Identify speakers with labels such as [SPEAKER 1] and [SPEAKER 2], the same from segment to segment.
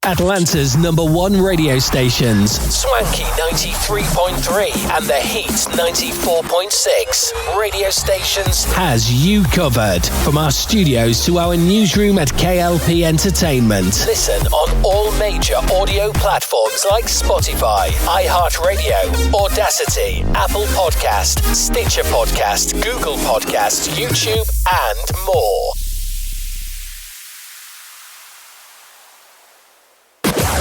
[SPEAKER 1] Atlanta's #1 radio stations, Swanky 93.3 and The Heat 94.6 radio stations, has you covered. From our studios to our newsroom at K.L.P Entertainment. Listen on all major audio platforms like Spotify, iHeartRadio, Audacity, Apple Podcast, Stitcher Podcast, Google Podcast, YouTube, and more.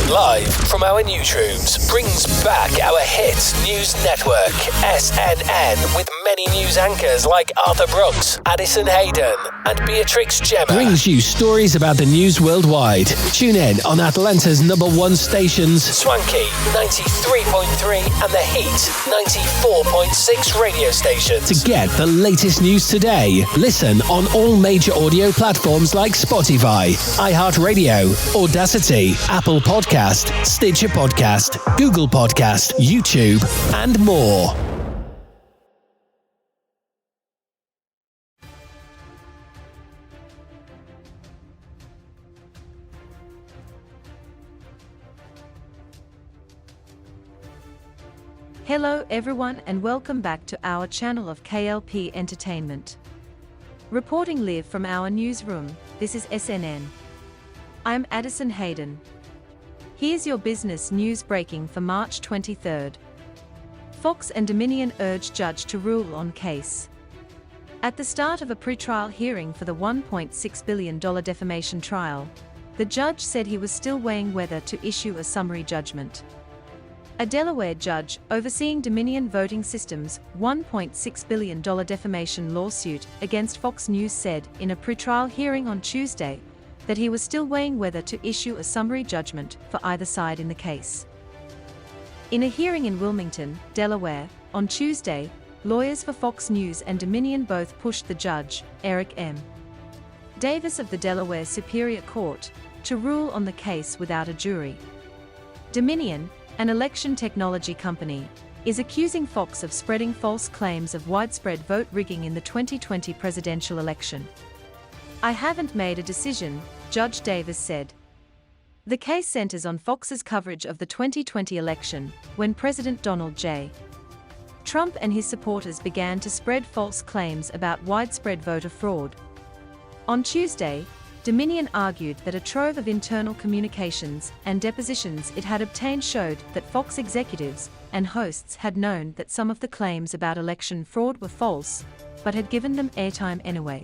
[SPEAKER 1] Live from our newsrooms brings back our hit news network, SNN, with many news anchors like Arthur Brooks, Addison Hayden, and Beatrix Gemma. Brings you stories about the news worldwide. Tune in on Atlanta's #1 stations, Swanky 93.3 and The Heat 94.6 radio stations. To get the latest news today, listen on all major audio platforms like Spotify, iHeartRadio, Audacity, Apple Podcast, Stitcher Podcast, Google Podcast, YouTube, and more.
[SPEAKER 2] Hello everyone and welcome back to our channel of K.L.P Entertainment. Reporting live from our newsroom, this is SNN. I'm Addison Hayden. Here's your business news breaking for March 23rd. Fox and Dominion urge judge to rule on case. At the start of a pretrial hearing for the $1.6 billion defamation trial, the judge said he was still weighing whether to issue a summary judgment. A Delaware judge overseeing Dominion Voting Systems' $1.6 billion defamation lawsuit against Fox News said in a pretrial hearing on Tuesday that he was still weighing whether to issue a summary judgment for either side in the case. In a hearing in Wilmington, Delaware, on Tuesday, lawyers for Fox News and Dominion both pushed the judge, Eric M. Davis of the Delaware Superior Court, to rule on the case without a jury. Dominion, an election technology company, is accusing Fox of spreading false claims of widespread vote rigging in the 2020 presidential election. "I haven't made a decision," Judge Davis said. The case centers on Fox's coverage of the 2020 election, when President Donald J. Trump and his supporters began to spread false claims about widespread voter fraud. On Tuesday, Dominion argued that a trove of internal communications and depositions it had obtained showed that Fox executives and hosts had known that some of the claims about election fraud were false, but had given them airtime anyway.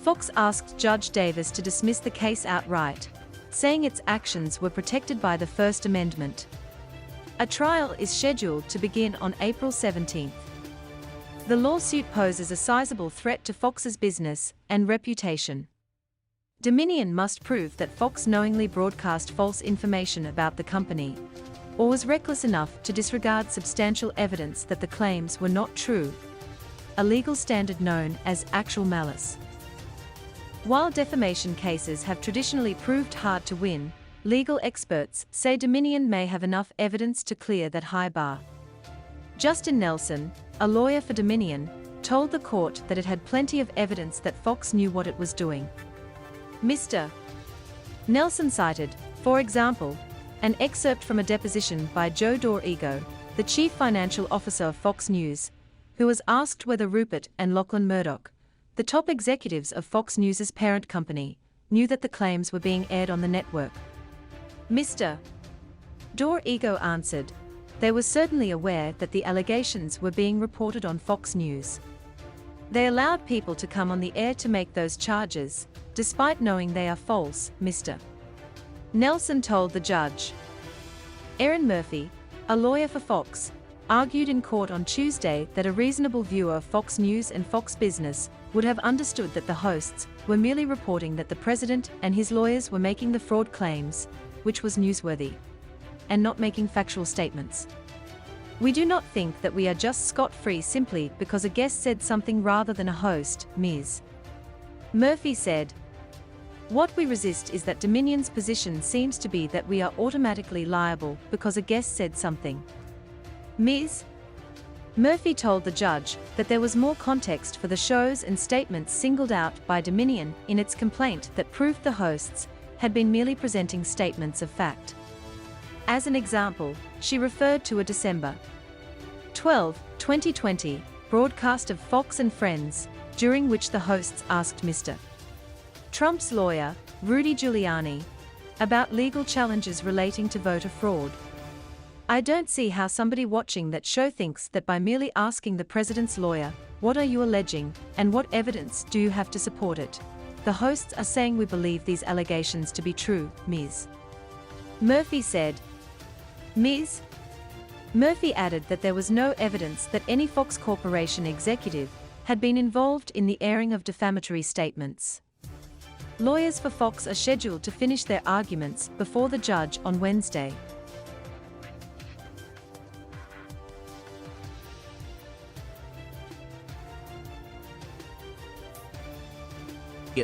[SPEAKER 2] Fox asked Judge Davis to dismiss the case outright, saying its actions were protected by the First Amendment. A trial is scheduled to begin on April 17th. The lawsuit poses a sizable threat to Fox's business and reputation. Dominion must prove that Fox knowingly broadcast false information about the company, or was reckless enough to disregard substantial evidence that the claims were not true, a legal standard known as actual malice. While defamation cases have traditionally proved hard to win, legal experts say Dominion may have enough evidence to clear that high bar. Justin Nelson, a lawyer for Dominion, told the court that it had plenty of evidence that Fox knew what it was doing. Mr. Nelson cited, for example, an excerpt from a deposition by Joe Dorego, the chief financial officer of Fox News, who was asked whether Rupert and Lachlan Murdoch, the top executives of Fox News' parent company, knew that the claims were being aired on the network. Mr. Dorego answered, "They were certainly aware that the allegations were being reported on Fox News. They allowed people to come on the air to make those charges, despite knowing they are false," Mr. Nelson told the judge. Erin Murphy, a lawyer for Fox, argued in court on Tuesday that a reasonable viewer of Fox News and Fox Business would have understood that the hosts were merely reporting that the president and his lawyers were making the fraud claims, which was newsworthy, and not making factual statements. "We do not think that we are just scot-free simply because a guest said something rather than a host," Ms. Murphy said. "What we resist is that Dominion's position seems to be that we are automatically liable because a guest said something." Ms. Murphy told the judge that there was more context for the shows and statements singled out by Dominion in its complaint that proved the hosts had been merely presenting statements of fact. As an example, she referred to a December 12, 2020, broadcast of Fox and Friends, during which the hosts asked Mr. Trump's lawyer, Rudy Giuliani, about legal challenges relating to voter fraud. I don't see how somebody watching that show thinks that by merely asking the president's lawyer, "What are you alleging, and what evidence do you have to support it?" The hosts are saying we believe these allegations to be true, Ms. Murphy said. Ms. Murphy added that there was no evidence that any Fox Corporation executive had been involved in the airing of defamatory statements. Lawyers for Fox are scheduled to finish their arguments before the judge on Wednesday.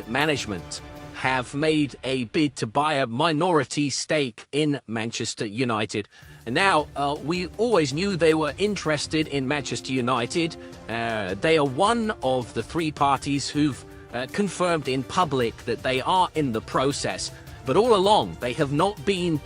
[SPEAKER 3] Management have made a bid to buy a minority stake in Manchester United. And now, we always knew they were interested in Manchester United. They are one of the three parties who've confirmed in public that they are in the process. But all along, they have not been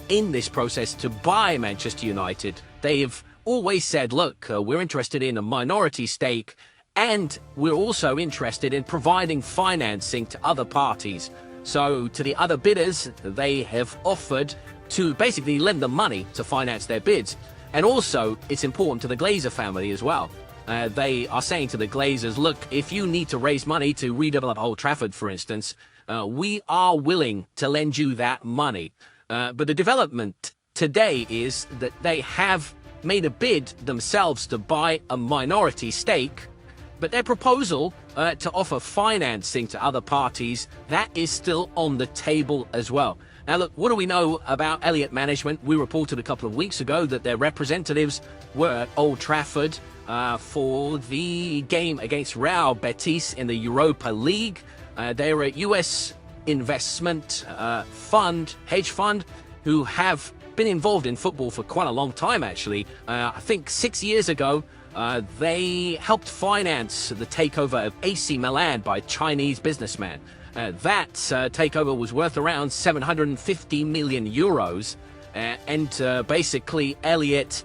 [SPEAKER 3] in this process to buy Manchester United. They have always said, look, we're interested in a minority stake, and we're also interested in providing financing to other parties. So to the other bidders, they have offered to basically lend them money to finance their bids. And also, it's important to the Glazer family as well. They are saying to the Glazers, look, if you need to raise money to redevelop Old Trafford, for instance, we are willing to lend you that money. But the development today is that they have made a bid themselves to buy a minority stake, but their proposal to offer financing to other parties, that is still on the table as well. Now look, what do we know about Elliott management? We reported a couple of weeks ago that their representatives were at Old Trafford for the game against Real Betis in the Europa League. They were a US investment fund, hedge fund, who have been involved in football for quite a long time actually. I think 6 years ago, they helped finance the takeover of AC Milan by Chinese businessman. That takeover was worth around 750 million euros, and basically Elliott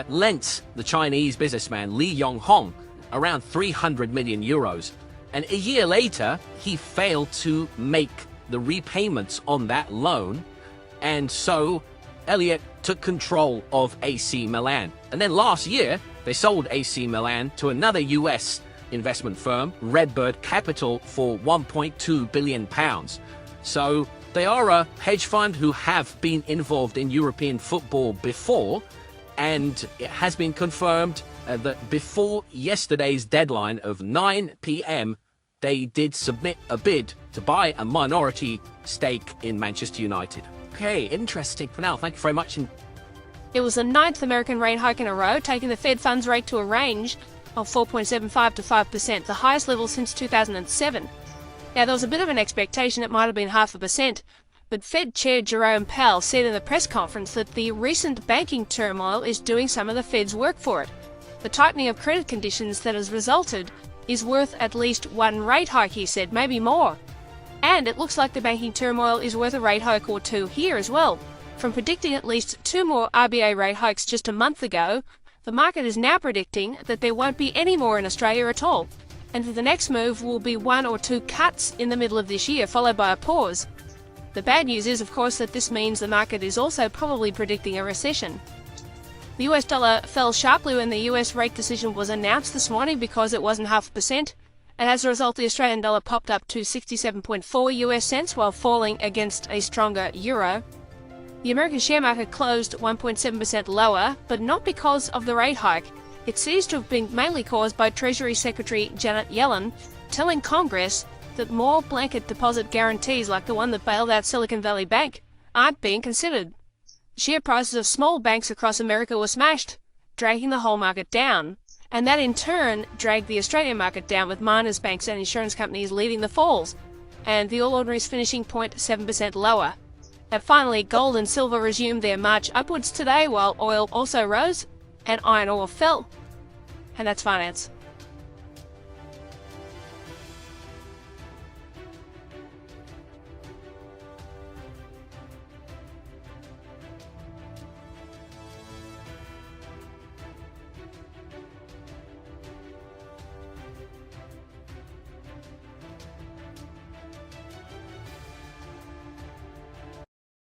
[SPEAKER 3] lent the Chinese businessman Li Yonghong around 300 million euros. And a year later, he failed to make the repayments on that loan, and so Elliott took control of AC Milan. And then last year, they sold AC Milan to another US investment firm, Redbird Capital, for £1.2 billion. So they are a hedge fund who have been involved in European football before, and it has been confirmed that before yesterday's deadline of 9 p.m, they did submit a bid to buy a minority stake in Manchester United. Okay, interesting. For now, thank you very much.
[SPEAKER 4] It was the 9th American rate hike in a row, taking the Fed funds rate to a range of 4.75 to 5%, the highest level since 2007. Now, there was a bit of an expectation it might have been 0.5%, but Fed Chair Jerome Powell said in the press conference that the recent banking turmoil is doing some of the Fed's work for it. The tightening of credit conditions that has resulted is worth at least one rate hike, he said, maybe more. And it looks like the banking turmoil is worth a rate hike or two here as well. From predicting at least 2 more RBA rate hikes just a month ago, the market is now predicting that there won't be any more in Australia at all, and that the next move will be 1 or 2 cuts in the middle of this year, followed by a pause. The bad news is, of course, that this means the market is also probably predicting a recession. The US dollar fell sharply when the US rate decision was announced this morning because it wasn't 0.5%, and as a result the Australian dollar popped up to 67.4 US cents while falling against a stronger euro. The American share market closed 1.7% lower, but not because of the rate hike. It seems to have been mainly caused by Treasury Secretary Janet Yellen telling Congress that more blanket deposit guarantees like the one that bailed out Silicon Valley Bank aren't being considered. Share prices of small banks across America were smashed, dragging the whole market down, and that in turn dragged the Australian market down, with miners, banks and insurance companies leading the falls, and the All Ordinaries finishing 0.7% lower. And finally, gold and silver resumed their march upwards today, while oil also rose and iron ore fell. And that's finance.